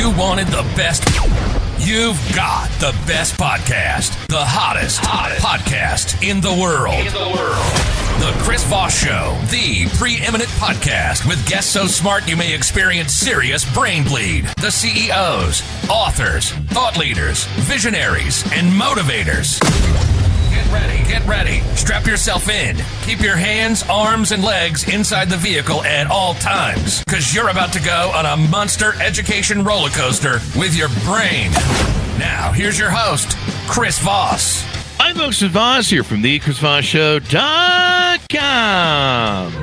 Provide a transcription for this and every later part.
you wanted the best, you've got the best podcast, the hottest podcast in the world. The Chris Voss Show, the preeminent podcast with guests so smart you may experience serious brain bleed. The CEOs, authors, thought leaders, visionaries, and motivators. Get ready. Strap yourself in. Keep your hands, arms, and legs inside the vehicle at all times, because you're about to go on a monster education roller coaster with your brain. Now, here's your host, Chris Voss. I'm folks with Voss here from the ChrisVossShow.com.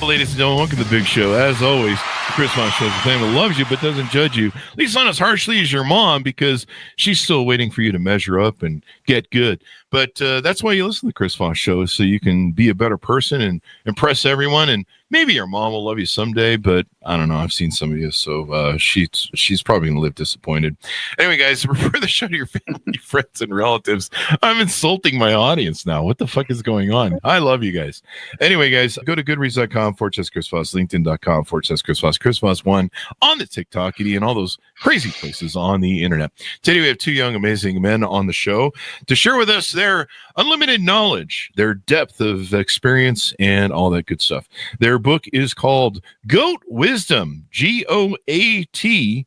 Ladies and gentlemen, welcome to the big show. As always, the Chris Voss Show is a family that loves you but doesn't judge you, at least not as harshly as your mom, because she's still waiting for you to measure up and get good. But that's why you listen to the Chris Voss Show, so you can be a better person and impress everyone. And maybe your mom will love you someday, but I don't know. I've seen some of you, so she's probably going to live disappointed. Anyway, guys, refer the show to your family, friends, and relatives. I'm insulting my audience now. What the fuck is going on? I love you guys. Anyway, guys, go to goodreads.com/Chris Voss, LinkedIn.com/Chris Voss, Chris Voss1 on the TikTokity and all those crazy places on the internet. Today, we have two young, amazing men on the show to share with us their unlimited knowledge, their depth of experience, and all that good stuff. Their book is called G.O.A.T. Wisdom, G.O.A.T.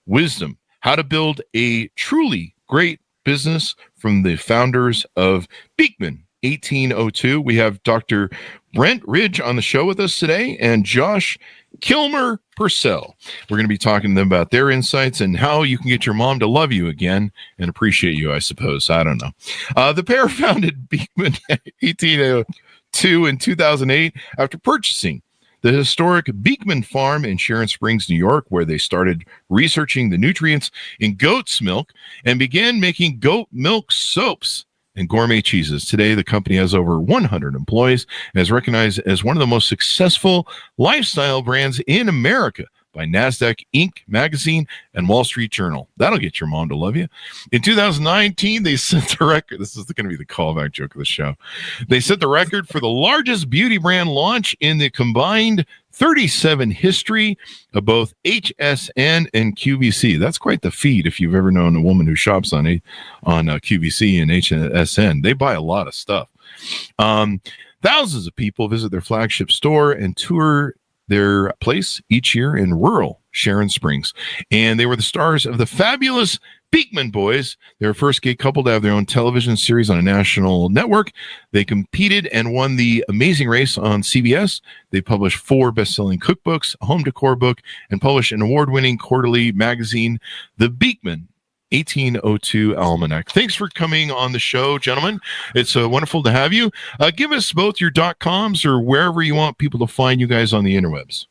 Wisdom, How to Build a Truly Great Business, from the founders of Beekman, 1802. We have Dr. Brent Ridge on the show with us today, and Josh Kilmer-Purcell. We're going to be talking to them about their insights and how you can get your mom to love you again and appreciate you, I suppose. I don't know. The pair founded Beekman 1802 in 2008 after purchasing the historic Beekman Farm in Sharon Springs, New York, where they started researching the nutrients in goat's milk and began making goat milk soaps and gourmet cheeses. Today, the company has over 100 employees and is recognized as one of the most successful lifestyle brands in America by NASDAQ Inc. magazine and Wall Street Journal. That'll get your mom to love you. In 2019, they set the record. This is going to be the callback joke of the show. They set the record for the largest beauty brand launch in the combined 37 history of both HSN and QVC. That's quite the feat if you've ever known a woman who shops on QVC and HSN. They buy a lot of stuff. Thousands of people visit their flagship store and tour their place each year in rural Sharon Springs. And they were the stars of the fabulous Beekman Boys. They're the first gay couple to have their own television series on a national network. They competed and won the Amazing Race on CBS. They published 4 best-selling cookbooks, a home decor book, and published an award-winning quarterly magazine, The Beekman 1802 Almanac. Thanks for coming on the show, gentlemen. It's wonderful to have you. Give us both your .coms or wherever you want people to find you guys on the interwebs.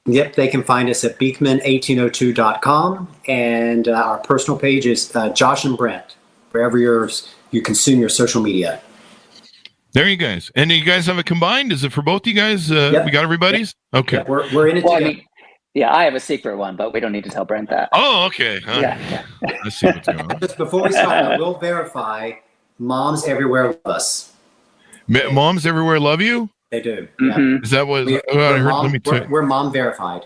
Yep, they can find us at beekman1802.com, and our personal page is Josh and Brent, wherever you consume your social media. There you guys. And you guys have it combined? Is it for both you guys? Yep. We got everybody's? Yep. Okay. Yep, we're in it together. Yeah, I have a secret one, but we don't need to tell Brent that. Oh, okay. Yeah. Let's see what's going on. Just before we start, I will verify moms everywhere love us. Moms everywhere love you? They do. Mm-hmm. Yeah. Is that what we're mom verified.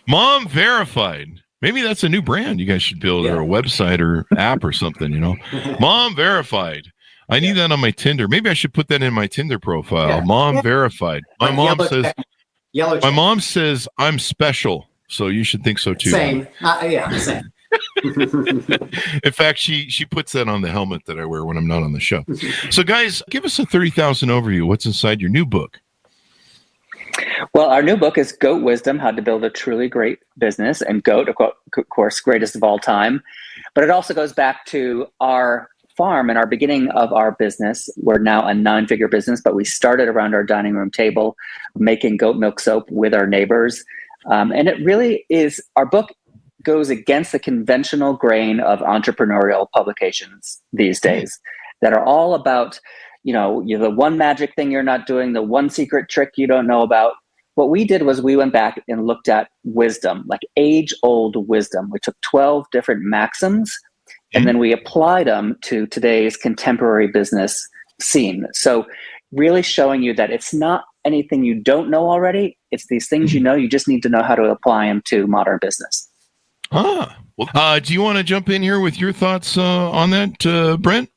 Mom verified. Maybe that's a new brand. You guys should build or a website or app or something, Mom verified. I need that on my Tinder. Maybe I should put that in my Tinder profile. Yeah. Mom verified. My mom says my mom says I'm special, so you should think so too. Same. Same. In fact, she puts that on the helmet that I wear when I'm not on the show. So, guys, give us a 30,000 overview. What's inside your new book? Well, our new book is G.O.A.T. Wisdom, How to Build a Truly Great Business. And G.O.A.T, of course, greatest of all time. But it also goes back to our farm and our beginning of our business. We're now a 9-figure business, but we started around our dining room table making goat milk soap with our neighbors. And it really is, our book goes against the conventional grain of entrepreneurial publications these days that are all about, you're the one magic thing you're not doing, the one secret trick you don't know about. What we did was we went back and looked at wisdom, like age-old wisdom. We took 12 different maxims and then we applied them to today's contemporary business scene. So really showing you that it's not anything you don't know already. It's these things you know. You just need to know how to apply them to modern business. Well, do you want to jump in here with your thoughts on that, Brent?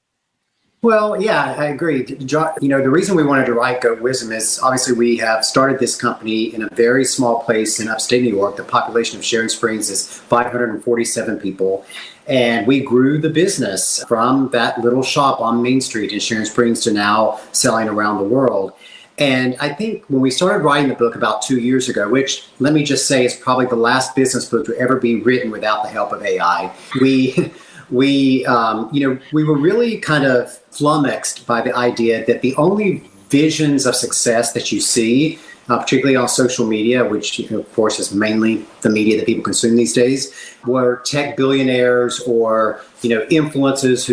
Well, yeah, I agree. The reason we wanted to write Go Wisdom is obviously we have started this company in a very small place in upstate New York. The population of Sharon Springs is 547 people. And we grew the business from that little shop on Main Street in Sharon Springs to now selling around the world. And I think when we started writing the book about 2 years ago, which let me just say is probably the last business book to ever be written without the help of AI, we were really kind of flummoxed by the idea that the only visions of success that you see, particularly on social media, which of course is mainly the media that people consume these days, were tech billionaires or influencers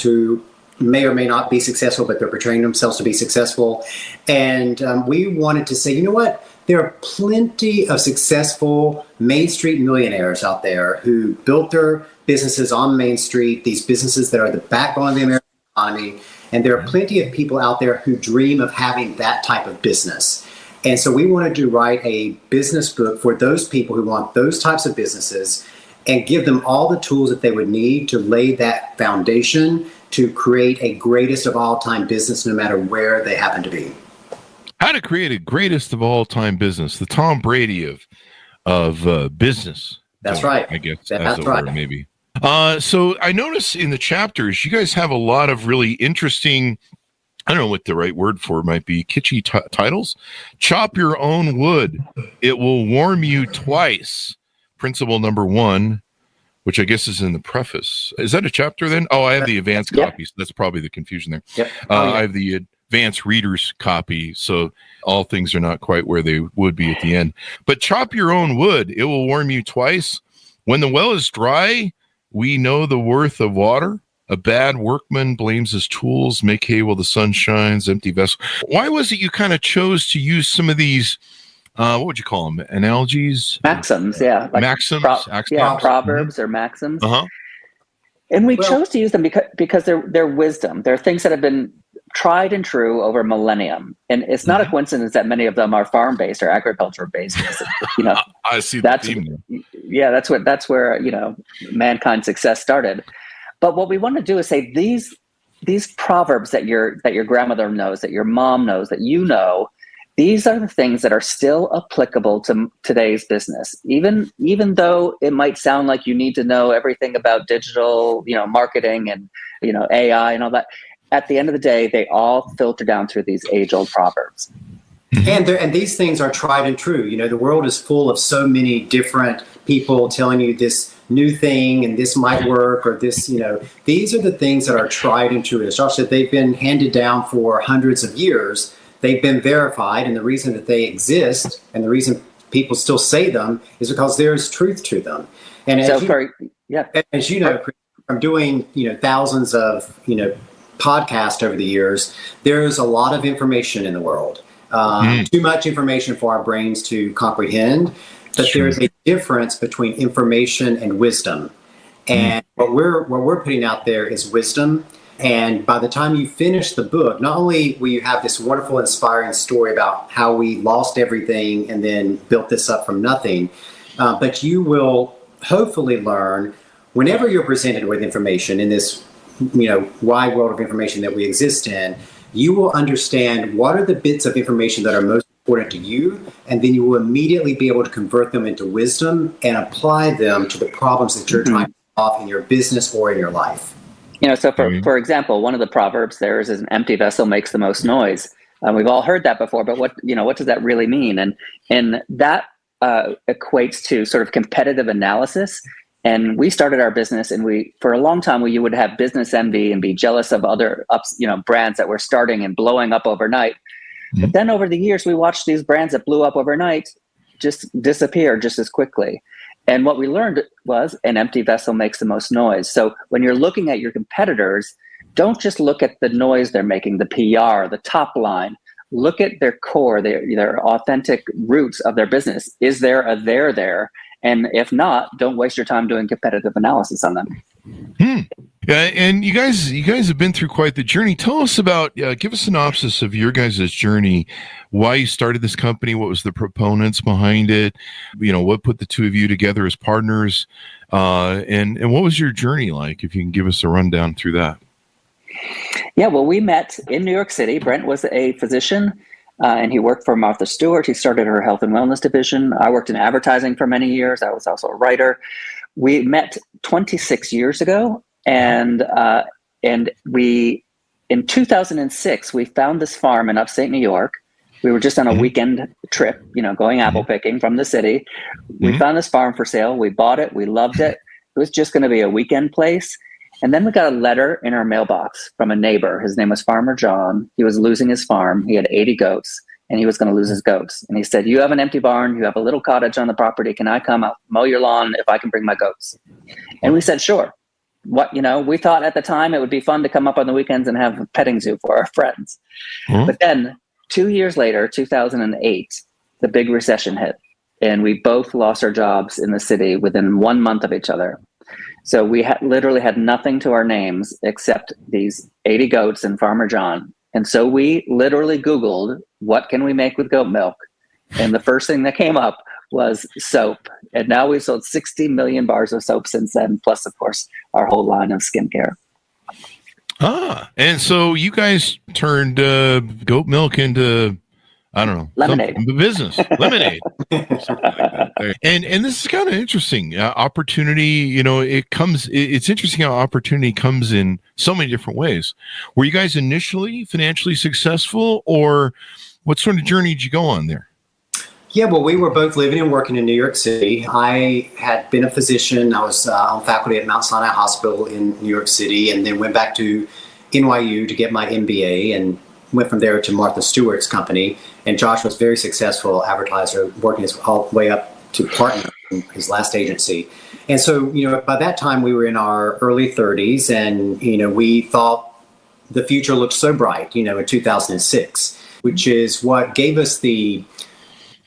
who may or may not be successful, but they're portraying themselves to be successful. And we wanted to say, you know what? There are plenty of successful Main Street millionaires out there who built their businesses on Main Street, these businesses that are the backbone of the American economy. And there are plenty of people out there who dream of having that type of business. And so we wanted to write a business book for those people who want those types of businesses and give them all the tools that they would need to lay that foundation to create a greatest of all time business, no matter where they happen to be. How to create a greatest of all time business, the Tom Brady of business. That's right. I guess that's as it right. were, maybe. So I notice in the chapters, you guys have a lot of really interesting, I don't know what the right word for it might be, kitschy titles. Chop your own wood. It will warm you twice. Principle number 1, which I guess is in the preface. Is that a chapter then? Oh, I have the advanced copy, so that's probably the confusion there. Yep. I have the advanced reader's copy, so all things are not quite where they would be at the end. But chop your own wood. It will warm you twice. When the well is dry, we know the worth of water. A bad workman blames his tools. Make hay while the sun shines. Empty vessel. Why was it you kind of chose to use some of these, what would you call them? Analogies? Maxims, yeah. Like maxims? Proverbs or maxims. Uh-huh. And we chose to use them because they're wisdom. They're things that have been tried and true over millennium. And it's not a coincidence that many of them are farm-based or agriculture-based. I see the theme there. Yeah, that's where mankind's success started. But what we want to do is say these proverbs that your grandmother knows, that your mom knows, that you know, these are the things that are still applicable to today's business. Even though it might sound like you need to know everything about digital, marketing and AI and all that, at the end of the day, they all filter down through these age-old proverbs. And these things are tried and true. The world is full of so many different people telling you this new thing and this might work or this, these are the things that are tried and true. As Josh said, they've been handed down for hundreds of years. They've been verified. And the reason that they exist and the reason people still say them is because there's truth to them. And as you know, from doing, thousands of, podcasts over the years, there's a lot of information in the world. Too much information for our brains to comprehend, but there's a difference between information and wisdom. And what we're putting out there is wisdom. And by the time you finish the book, not only will you have this wonderful, inspiring story about how we lost everything and then built this up from nothing, but you will hopefully learn whenever you're presented with information in this wide world of information that we exist in, you will understand what are the bits of information that are most important to you, and then you will immediately be able to convert them into wisdom and apply them to the problems that you're trying to solve in your business or in your life. So for example, one of the proverbs there is an empty vessel makes the most noise. We've all heard that before, but what does that really mean? And that equates to sort of competitive analysis. And we started our business, and for a long time, you would have business envy and be jealous of other brands that were starting and blowing up overnight. But then over the years, we watched these brands that blew up overnight just disappear just as quickly. And what we learned was an empty vessel makes the most noise. So when you're looking at your competitors, don't just look at the noise they're making, the PR, the top line. Look at their core, their authentic roots of their business. Is there a there there? And if not, don't waste your time doing competitive analysis on them. Yeah, and you guys have been through quite the journey. Tell us about, give a synopsis of your guys' journey, why you started this company, what was the proponents behind it, what put the two of you together as partners, and what was your journey like, if you can give us a rundown through that. Yeah, well, we met in New York City. Brent was a physician, and he worked for Martha Stewart. He started her health and wellness division. I worked in advertising for many years. I was also a writer. We met 26 years ago, and we, in 2006, we found this farm in upstate New York. We were just on a weekend trip, going apple picking from the city. We found this farm for sale. We bought it. We loved it. It was just going to be a weekend place. And then we got a letter in our mailbox from a neighbor. His name was Farmer John. He was losing his farm. He had 80 goats, and he was going to lose his goats. And he said, "You have an empty barn. You have a little cottage on the property. Can I come out, mow your lawn if I can bring my goats?" And we said, "Sure." We thought at the time it would be fun to come up on the weekends and have a petting zoo for our friends. But then 2 years later, 2008, the big recession hit, and we both lost our jobs in the city within 1 month of each other. So we literally had nothing to our names except these 80 goats and Farmer John. And so we literally Googled, what can we make with goat milk? And the first thing that came up was soap. And now we've sold 60 million bars of soap since then, plus, of course, our whole line of skincare. And so you guys turned goat milk into, I don't know, lemonade business, lemonade. And this is kind of interesting. Opportunity, it's interesting how opportunity comes in so many different ways. Were you guys initially financially successful, or what sort of journey did you go on there? Yeah, well, we were both living and working in New York City. I had been a physician. I was on faculty at Mount Sinai Hospital in New York City, and then went back to NYU to get my MBA, and went from there to Martha Stewart's company. And Josh was a very successful advertiser, working his all the way up to partner in his last agency. And so, by that time we were in our early 30s, and, we thought the future looked so bright, in 2006, which is what gave us the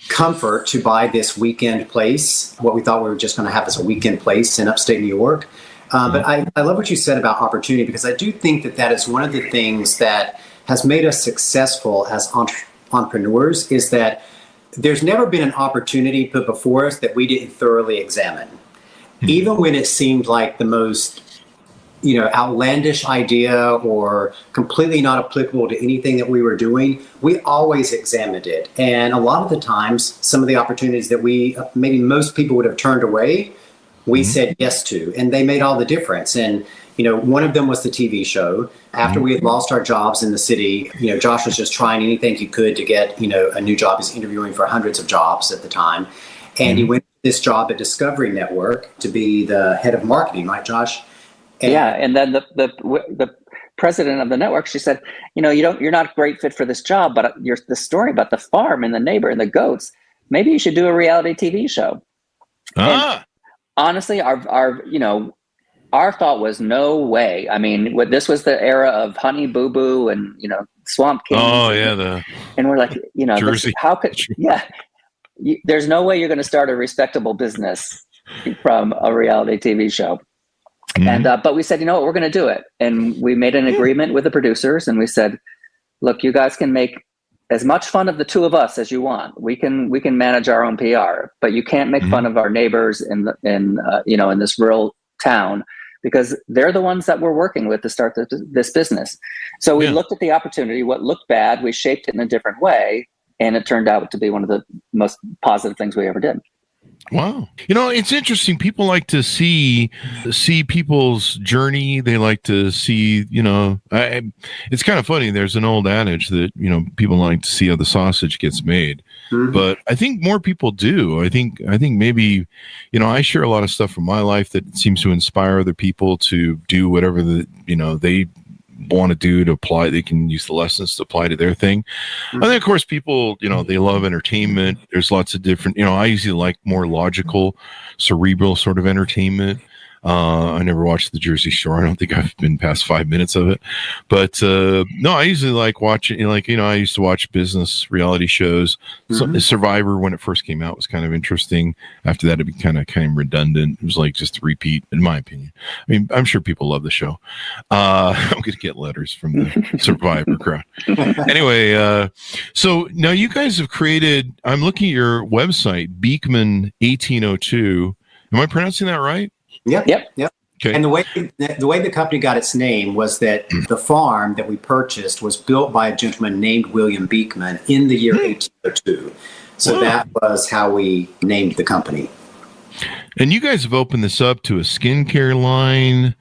comfort to buy this weekend place, what we thought we were just going to have as a weekend place in upstate New York. But I love what you said about opportunity, because I do think that is one of the things that has made us successful as entrepreneurs, is that there's never been an opportunity put before us that we didn't thoroughly examine. Even when it seemed like the most, outlandish idea or completely not applicable to anything that we were doing, we always examined it. And a lot of the times, some of the opportunities that maybe most people would have turned away, we said yes to, and they made all the difference. And one of them was the TV show. After we had lost our jobs in the city, Josh was just trying anything he could to get, a new job. He was interviewing for hundreds of jobs at the time. And he went to this job at Discovery Network to be the head of marketing, right, Josh? And then the president of the network, she said, you're not a great fit for this job, but the story about the farm and the neighbor and the goats, maybe you should do a reality TV show. And honestly, our thought was no way. I mean, this was the era of Honey Boo Boo and, Swamp King. Oh, yeah. And we're like, Jersey. There's no way you're going to start a respectable business from a reality TV show. And but we said, what, we're going to do it. And we made an agreement with the producers, and we said, look, you guys can make as much fun of the two of us as you want. We can manage our own PR, but you can't make fun of our neighbors in this rural town, because they're the ones that we're working with to start this business. So we looked at the opportunity, what looked bad, we shaped it in a different way, and it turned out to be one of the most positive things we ever did. Wow. It's interesting. People like to see people's journey. They like to see, it's kind of funny. There's an old adage that, people like to see how the sausage gets made. But I think more people do. I think maybe, I share a lot of stuff from my life that seems to inspire other people to do whatever they want to do to apply. They can use the lessons to apply to their thing. And then, of course, people, they love entertainment. There's lots of different, I usually like more logical, cerebral sort of entertainment. I never watched the Jersey Shore. I don't think I've been past 5 minutes of it. But no, I usually like watching, I used to watch business reality shows. So, Survivor, when it first came out, was kind of interesting. After that, it became redundant. It was like just a repeat, in my opinion. I mean, I'm sure people love the show. I'm going to get letters from the Survivor crowd. Anyway, so now you guys have created, I'm looking at your website, Beekman 1802. Am I pronouncing that right? Yep. Okay. And the way the company got its name was that the farm that we purchased was built by a gentleman named William Beekman in the year 1802. So that was how we named the company. And you guys have opened this up to a skincare line,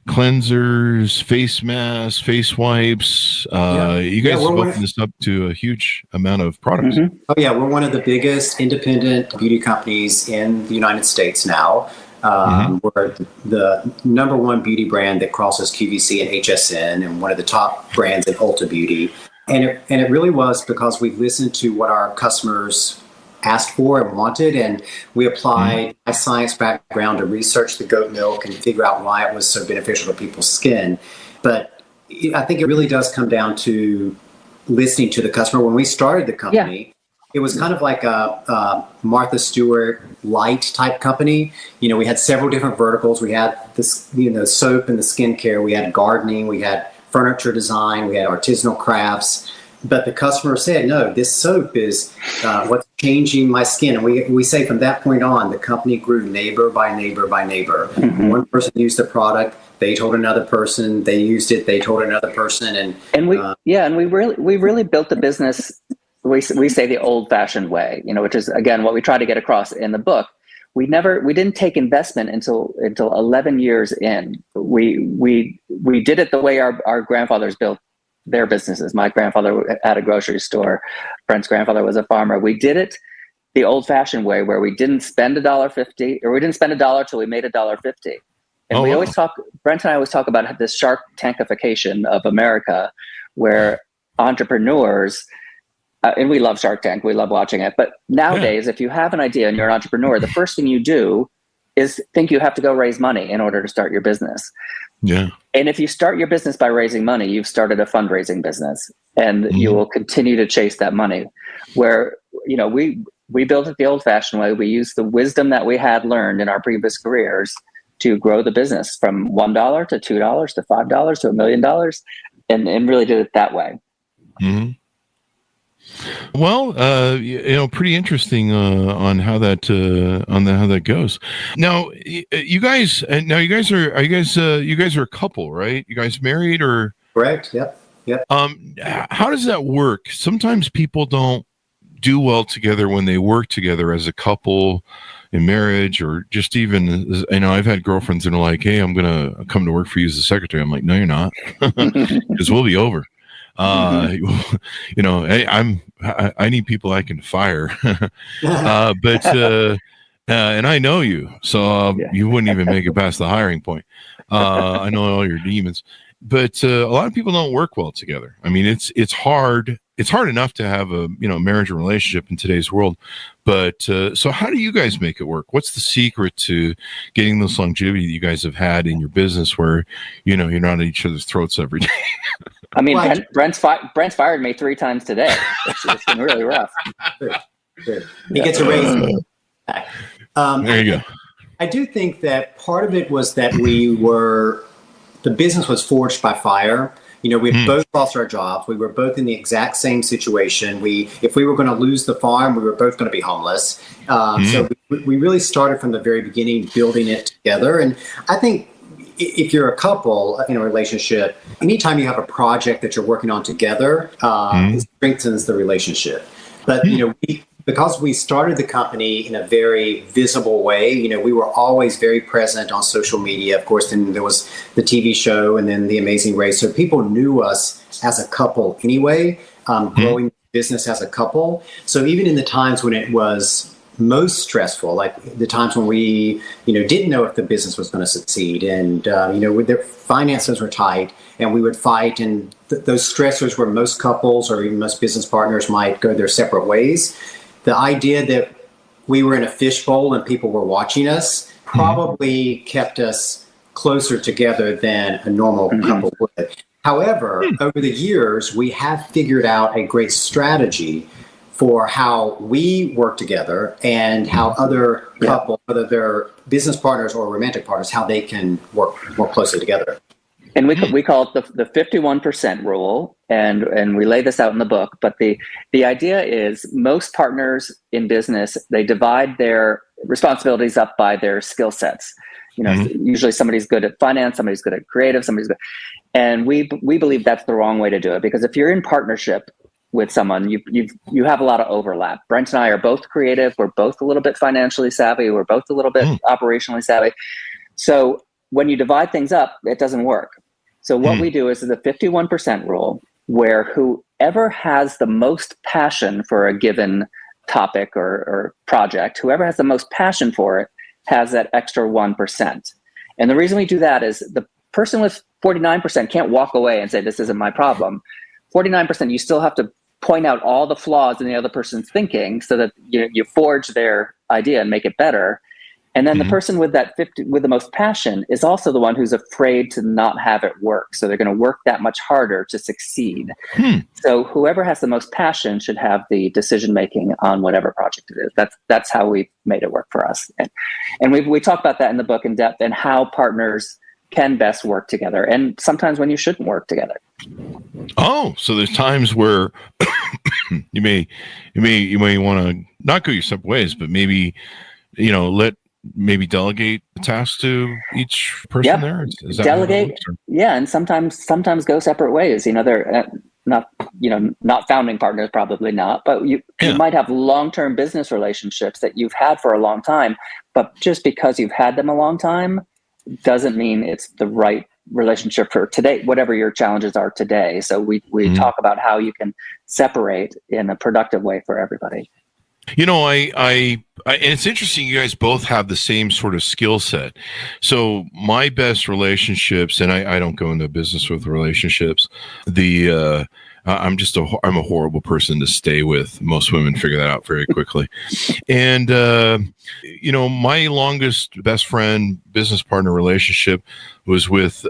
cleansers, face masks, face wipes. You guys have opened this up to a huge amount of products. Oh, yeah. We're one of the biggest independent beauty companies in the United States now. We're the number one beauty brand that crosses QVC and HSN, and one of the top brands in Ulta Beauty. And it really was because we listened to what our customers asked for and wanted, and we applied my science background to research the goat milk and figure out why it was so beneficial to people's skin. But I think it really does come down to listening to the customer. When we started the company, it was kind of like a Martha Stewart light type company. We had several different verticals. We had this, soap and the skincare. We had gardening. We had furniture design. We had artisanal crafts. But the customer said, no, this soap is what's changing my skin. And we say from that point on, the company grew neighbor by neighbor by neighbor. One person used the product. They told another person. They used it. They told another person. And we really built the business. We say the old-fashioned way, which is, again, what we try to get across in the book. We didn't take investment until 11 years in. We did it the way our grandfathers built their businesses. My grandfather had a grocery store. Brent's grandfather was a farmer. We did it the old-fashioned way, where we didn't spend $1.50, or we didn't spend $1 till we made $1.50. And Brent and I always talk about this Shark Tankification of America, where entrepreneurs. And we love Shark Tank. We love watching it. But nowadays, if you have an idea and you're an entrepreneur, the first thing you do is think you have to go raise money in order to start your business. Yeah. And if you start your business by raising money, you've started a fundraising business, and you will continue to chase that money. Where, we built it the old-fashioned way. We used the wisdom that we had learned in our previous careers to grow the business from $1 to $2 to $5 to $1 million, and really did it that way. Mm-hmm. Well, pretty interesting on how that goes. Now, you guys are a couple, right? You guys married or? Correct. Yep. How does that work? Sometimes people don't do well together when they work together as a couple in marriage, or just even, I've had girlfriends that are like, "Hey, I'm gonna come to work for you as a secretary." I'm like, "No, you're not," because we'll be over. I need people I can fire, but and I know you, so you wouldn't even make it past the hiring point. I know all your demons, but a lot of people don't work well together. I mean, it's hard. It's hard enough to have a marriage and relationship in today's world, but so how do you guys make it work? What's the secret to getting this longevity that you guys have had in your business, where you're not at each other's throats every day? I mean, Brent's fired me 3 times today. It's been really rough. Good. He gets a raise. There you go. I do think that part of it was that the business was forged by fire. We both lost our jobs. We were both in the exact same situation. If we were going to lose the farm, we were both going to be homeless. So we really started from the very beginning building it together. And I think if you're a couple in a relationship, anytime you have a project that you're working on together, it strengthens the relationship. But, because we started the company in a very visible way, we were always very present on social media. Of course, then there was the TV show and then The Amazing Race. So people knew us as a couple anyway, growing business as a couple. So even in the times when it was most stressful, like the times when we, didn't know if the business was going to succeed, and their finances were tight, and we would fight, and those stressors where most couples or even most business partners might go their separate ways. The idea that we were in a fishbowl and people were watching us probably kept us closer together than a normal couple would. However, over the years, we have figured out a great strategy for how we work together and how other couples, whether they're business partners or romantic partners, how they can work more closely together. And we call it the 51% rule, and we lay this out in the book. But the idea is most partners in business, they divide their responsibilities up by their skill sets. Usually somebody's good at finance, somebody's good at creative, somebody's good. And we believe that's the wrong way to do it, because if you're in partnership with someone, you have a lot of overlap. Brent and I are both creative. We're both a little bit financially savvy. We're both a little bit operationally savvy. So when you divide things up, it doesn't work. So what we do is the 51% rule, where whoever has the most passion for a given topic or project, whoever has the most passion for it, has that extra 1%. And the reason we do that is the person with 49% can't walk away and say, this isn't my problem. 49%, you still have to point out all the flaws in the other person's thinking so that you forge their idea and make it better. And then the person with with the most passion is also the one who's afraid to not have it work. So they're going to work that much harder to succeed. So whoever has the most passion should have the decision-making on whatever project it is. That's how we've made it work for us. And we talk about that in the book in depth, and how partners can best work together, and sometimes when you shouldn't work together. Oh, so there's times where you may want to not go your separate ways, but maybe, maybe delegate the task to each person there. Is that delegate? Yeah, and sometimes go separate ways. They're not founding partners, probably not, but you might have long-term business relationships that you've had for a long time. But just because you've had them a long time doesn't mean it's the right relationship for today, whatever your challenges are today. So we talk about how you can separate in a productive way for everybody. I and it's interesting, you guys both have the same sort of skill set. So my best relationships, and I don't go into business with relationships, I'm a horrible person to stay with. Most women figure that out very quickly. And, my longest best friend, business partner relationship was with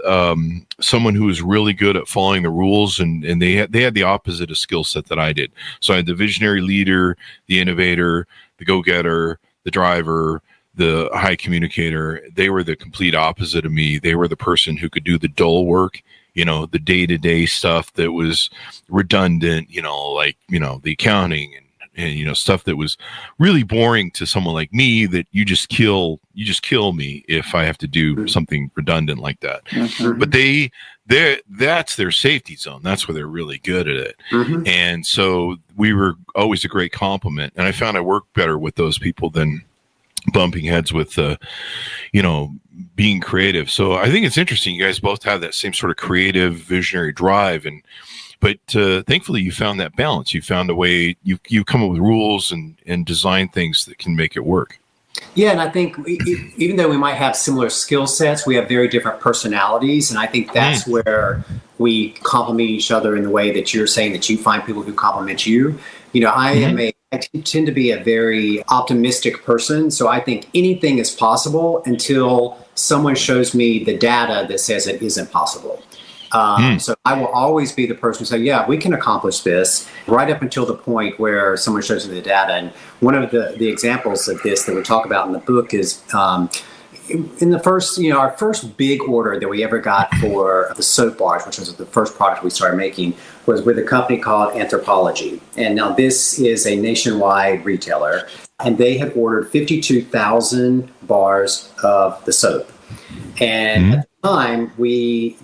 someone who was really good at following the rules, and they had the opposite of skill set that I did. So I had the visionary leader, the innovator, the go-getter, the driver, the high communicator. They were the complete opposite of me. They were the person who could do the dull work, the day-to-day stuff that was redundant, the accounting and stuff that was really boring to someone like me, that you just kill me if I have to do something redundant like that. But that's their safety zone. That's where they're really good at it. And so we were always a great compliment. And I found I worked better with those people than bumping heads with, being creative. So I think it's interesting. You guys both have that same sort of creative, visionary drive, but thankfully you found that balance. You found a way. You come up with rules and design things that can make it work. Yeah, and I think even though we might have similar skill sets, we have very different personalities, and I think that's where we complement each other in the way that you're saying that you find people who complement you. I tend to be a very optimistic person, so I think anything is possible until someone shows me the data that says it isn't possible. So I will always be the person who say, yeah, we can accomplish this, right up until the point where someone shows me the data. And one of the examples of this that we talk about in the book is in the first, our first big order that we ever got for the soap bars, which was the first product we started making, was with a company called Anthropology. And now this is a nationwide retailer, and they had ordered 52,000 bars of the soap. And at the time,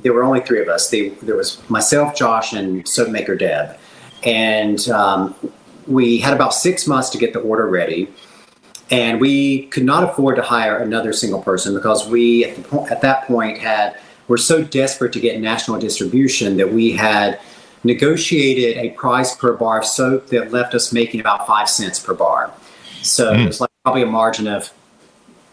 there were only three of us. There was myself, Josh, and soap maker Deb. And we had about 6 months to get the order ready. And we could not afford to hire another single person, because we, at that point, were so desperate to get national distribution that we had negotiated a price per bar of soap that left us making about 5 cents per bar. So it was like probably a margin of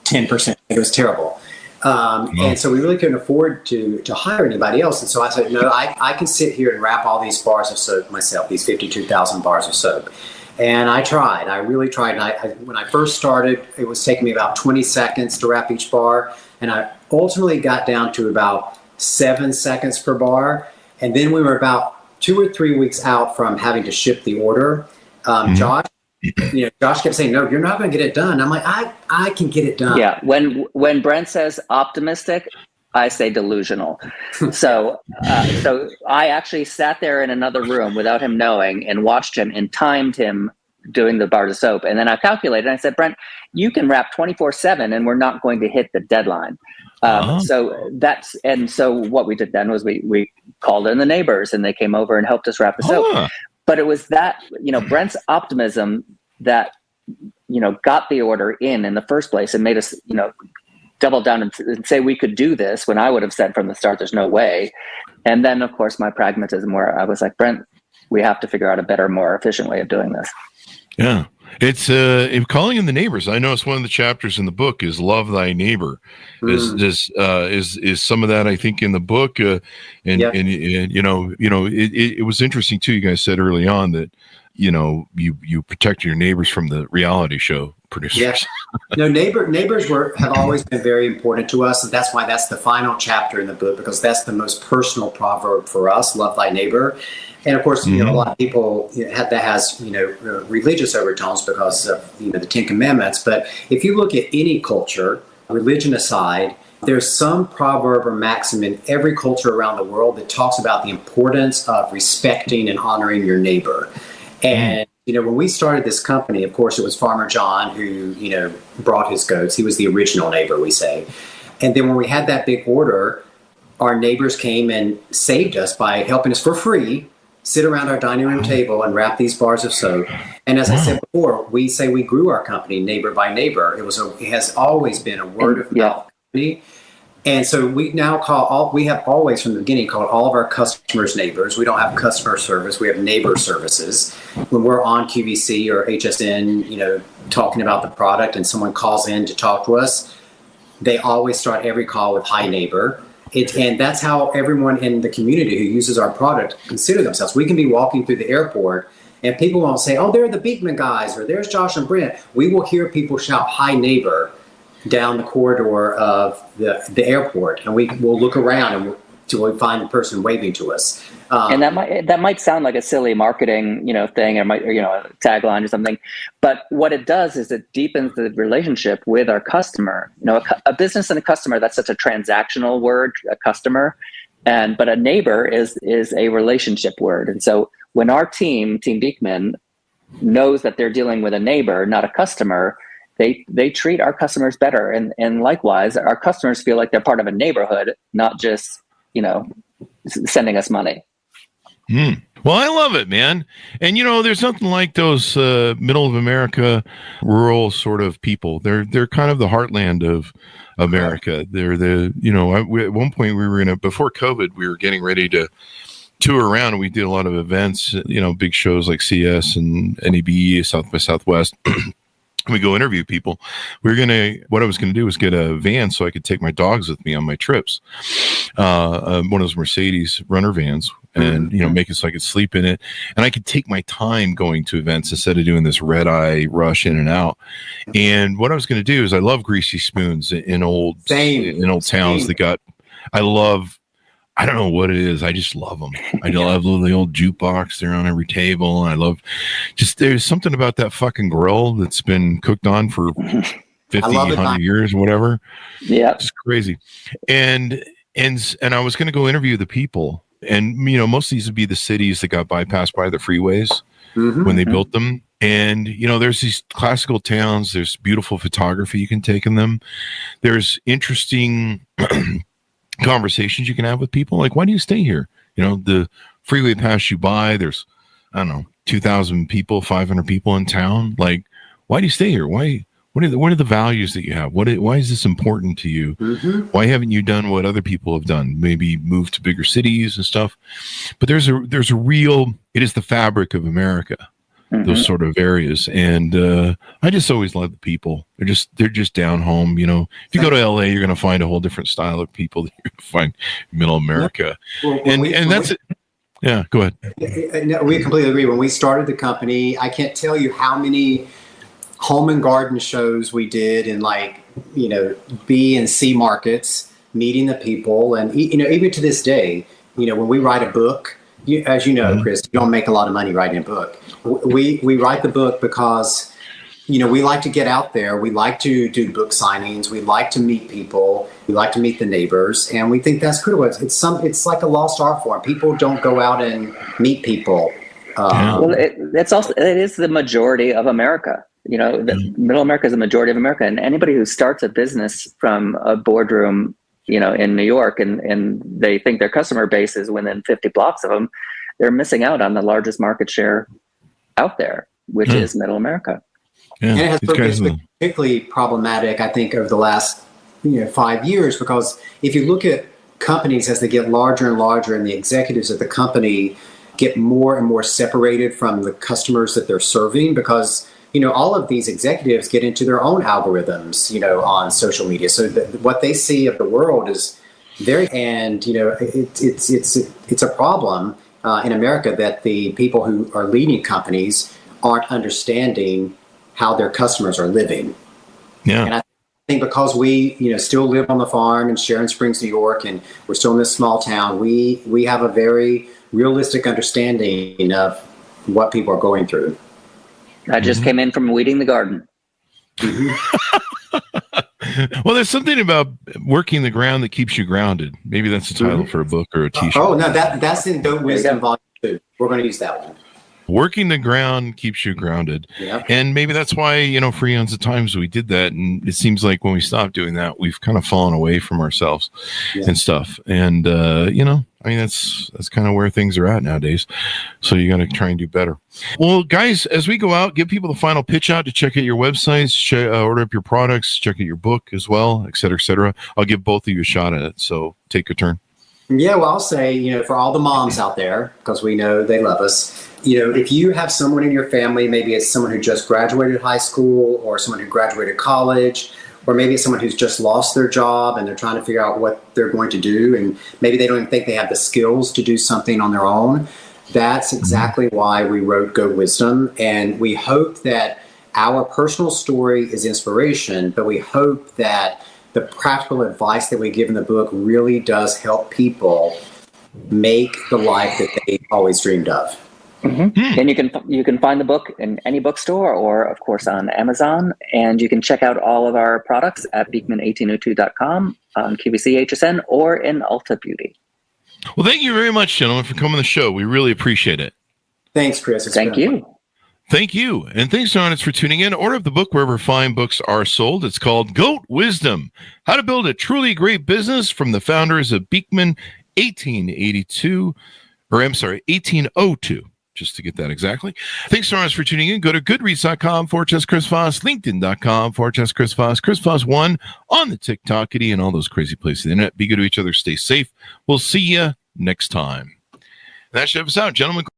10%. It was terrible. And so we really couldn't afford to hire anybody else. And so I said, no, I can sit here and wrap all these bars of soap myself, these 52,000 bars of soap. And I really tried. And when I first started, it was taking me about 20 seconds to wrap each bar. And I ultimately got down to about 7 seconds per bar. And then we were about 2 or 3 weeks out from having to ship the order. Josh kept saying, "No, you're not going to get it done." I'm like, I can get it done. Yeah. When Brent says optimistic, I say delusional. So I actually sat there in another room without him knowing and watched him and timed him doing the bars of soap. And then I calculated, and I said, "Brent, you can wrap 24/7 and we're not going to hit the deadline." So what we did then was we called in the neighbors and they came over and helped us wrap the soap. But it was that, Brent's optimism that, got the order in the first place and made us, double down and say we could do this when I would have said from the start, there's no way. And then, of course, my pragmatism where I was like, Brent, we have to figure out a better, more efficient way of doing this. Yeah. It's calling in the neighbors. I noticed one of the chapters in the book is love thy neighbor. Is some of that I think in the book, it was interesting too. You guys said early on that you protect your neighbors from the reality show producers. Yeah. No, neighbors have always been very important to us, and that's why that's the final chapter in the book, because that's the most personal proverb for us: love thy neighbor. And of course, a lot of people that has religious overtones because of the Ten Commandments. But if you look at any culture, religion aside, there's some proverb or maxim in every culture around the world that talks about the importance of respecting and honoring your neighbor. And when we started this company, of course, it was Farmer John who brought his goats. He was the original neighbor, we say. And then when we had that big order, our neighbors came and saved us by helping us for free sit around our dining room table and wrap these bars of soap. And as I said before, we say we grew our company neighbor by neighbor. It has always been a word of mouth company. And so we now we have always from the beginning called all of our customers neighbors. We don't have customer service. We have neighbor services. When we're on QVC or HSN, talking about the product and someone calls in to talk to us, they always start every call with hi neighbor. And that's how everyone in the community who uses our product consider themselves. We can be walking through the airport and people won't say, "Oh, they're the Beekman guys," or "There's Josh and Brent." We will hear people shout "hi neighbor" down the corridor of the airport, and we will look around until we find the person waving to us. And that might sound like a silly marketing thing, or a tagline or something, but what it does is it deepens the relationship with our customer. A business and a customer, that's such a transactional word, a customer, but a neighbor is a relationship word. And so when our Team Beekman, knows that they're dealing with a neighbor, not a customer, they treat our customers better, and likewise, our customers feel like they're part of a neighborhood, not just sending us money. Well, I love it, man. And there's nothing like those middle of America, rural sort of people. They're kind of the heartland of America. They're at one point we were before COVID, we were getting ready to tour around, and we did a lot of events, big shows like CS and NABE, South by Southwest. We go interview people. What I was going to do was get a van so I could take my dogs with me on my trips. One of those Mercedes runner vans, and, make it so I could sleep in it. And I could take my time going to events instead of doing this red eye rush in and out. And what I was going to do is I love greasy spoons in old towns I don't know what it is. I just love them. I love the old jukebox. They're on every table. And I love there's something about that fucking grill that's been cooked on for 50, 100 years or whatever. Yeah. It's crazy. And I was going to go interview the people. And, most of these would be the cities that got bypassed by the freeways when they built them. And, there's these classical towns. There's beautiful photography you can take in them. There's interesting conversations you can have with people, like, why do you stay here? The freeway passed you by, there's 2,000 people, 500 people in town, like, why do you stay here? What are the values that you have? Why is this important to you? Why haven't you done what other people have done, maybe moved to bigger cities and stuff? But there's a real, it is the fabric of America, those sort of areas. And I just always love the people. They're just down home. If you go to LA, you're going to find a whole different style of people that you're going to find in middle America. Well, and that's it. Yeah, go ahead. No, we completely agree. When we started the company, I can't tell you how many home and garden shows we did in B and C markets, meeting the people. And, even to this day, when we write a book, as you know, Chris, you don't make a lot of money writing a book. We write the book because, we like to get out there. We like to do book signings. We like to meet people. We like to meet the neighbors. And we think that's critical. It's like a lost art form. People don't go out and meet people. Well, it is the majority of America. Middle America is the majority of America. And anybody who starts a business from a boardroom, in New York, and they think their customer base is within 50 blocks of them, they're missing out on the largest market share out there, which is Middle America. Yeah, and it's been particularly problematic, I think, over the last 5 years, because if you look at companies as they get larger and larger, and the executives of the company get more and more separated from the customers that they're serving, because all of these executives get into their own algorithms, on social media. So what they see of the world is it's a problem in America that the people who are leading companies aren't understanding how their customers are living. Yeah. And I think because we, still live on the farm in Sharon Springs, New York, and we're still in this small town, we have a very realistic understanding of what people are going through. I just came in from weeding the garden. Well, there's something about working the ground that keeps you grounded. Maybe that's the title for a book or a t-shirt. Oh, no, that's in Go Wisdom Volume 2. We're going to use that one. Working the ground keeps you grounded. Yep. And maybe that's why, for eons of times we did that. And it seems like when we stopped doing that, we've kind of fallen away from ourselves and stuff. And, that's kind of where things are at nowadays. So you got to try and do better. Well, guys, as we go out, give people the final pitch out to check out your websites, order up your products, check out your book as well, et cetera, et cetera. I'll give both of you a shot at it. So take a turn. Yeah, well, I'll say, for all the moms out there, because we know they love us, if you have someone in your family, maybe it's someone who just graduated high school, or someone who graduated college, or maybe it's someone who's just lost their job and they're trying to figure out what they're going to do, and maybe they don't even think they have the skills to do something on their own. That's exactly why we wrote Go Wisdom. And we hope that our personal story is inspiration, but we hope that the practical advice that we give in the book really does help people make the life that they always dreamed of. And you can find the book in any bookstore, or of course on Amazon, and you can check out all of our products at beekman1802.com, on QVC HSN, or in Ulta Beauty. Well, thank you very much, gentlemen, for coming on the show. We really appreciate it. Thanks, Chris. Thank you. Thank you. And thanks to Honest for tuning in. Order up the book wherever fine books are sold. It's called G.O.A.T. Wisdom, How to Build a Truly Great Business, from the founders of Beekman, 1802, just to get that exactly. Thanks to Honest for tuning in. Go to goodreads.com/Chris Voss, linkedin.com/Chris Voss, Chris Voss1 on the TikTokity and all those crazy places on the internet. Be good to each other. Stay safe. We'll see you next time. That should have us out, gentlemen.